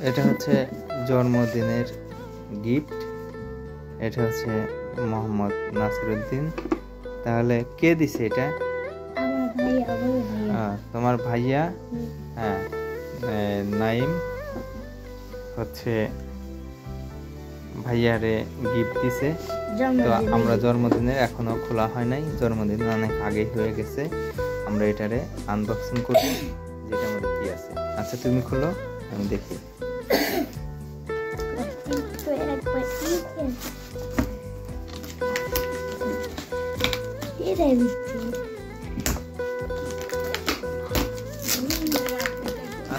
এটা হচ্ছে জন্মদিনের গিফট। এটা হচ্ছে মোহাম্মদ নাসিরউদ্দিন। তাহলে কে দিছে এটা? তোমার ভাইয়া। হ্যাঁ, নাইম হচ্ছে ভাইয়ারে গিফট দিছে। তো আমরা জন্মদিনের এখনো খোলা হয় নাই, জন্মদিন অনেক আগেই হয়ে গেছে। আমরা এটারে আনবক্সিং করি, যেটার মধ্যে কি আছে। আচ্ছা তুমি খোলো, আমি দেখি।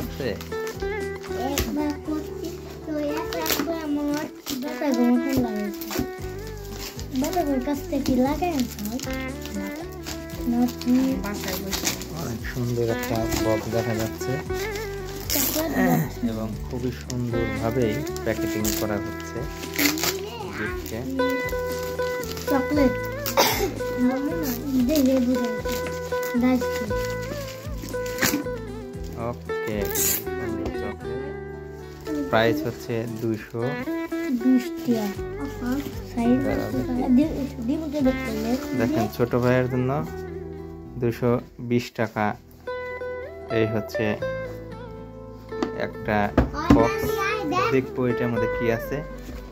আছে অনেক সুন্দর একটা বক্স দেখা যাচ্ছে এবং খুবই সুন্দরভাবেই প্যাকেটিং করা হচ্ছে গিফটকে। চকলেট ওকে, প্রাইস হচ্ছে 220 টাকা। দেখেন ছোট ভাইয়ের জন্য 220 টাকা। এই হচ্ছে একটা বক্স। দেখবো এটার মধ্যে কি আছে,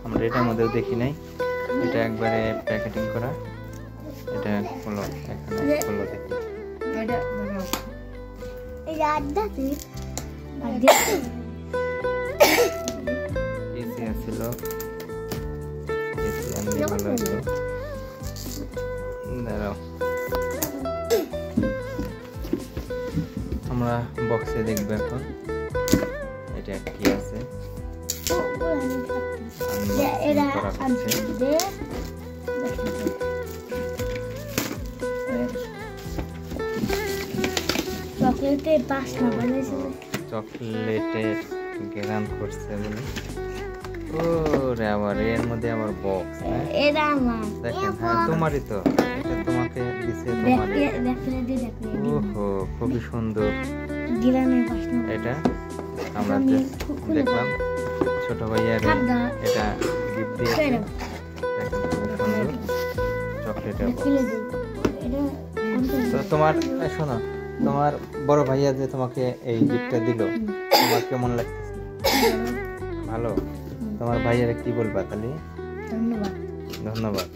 আমরা এটার মধ্যেও দেখি নাই। এটা একবারে প্যাকেটিং করা। এটা হলো এখানে হলো, দেখি ছিল। দাঁড়াও, আমরা বক্সে দেখবো এখন এটা কি আছে। চকলেটে গ্রাম করছে বলে। ওরে আবার এর মধ্যে আবার বক্স। দেখেন, হ্যাঁ তোমারই তো, এটা তোমাকে দিছে তোমারই। ওহো, খুবই সুন্দর। এটা আমরা দেখলাম ছোট ভাইয়ার এটা গিফট দিয়েছে। দেখেন খুব সুন্দর চকলেটের বক্স। তো তোমার শোনো, তোমার বড় ভাইয়া যে তোমাকে এই গিফটটা দিল, তোমার কেমন লাগতেছে? ভালো। তোমার ভাইয়ারে কি বলবা তাহলে? ধন্যবাদ। ধন্যবাদ।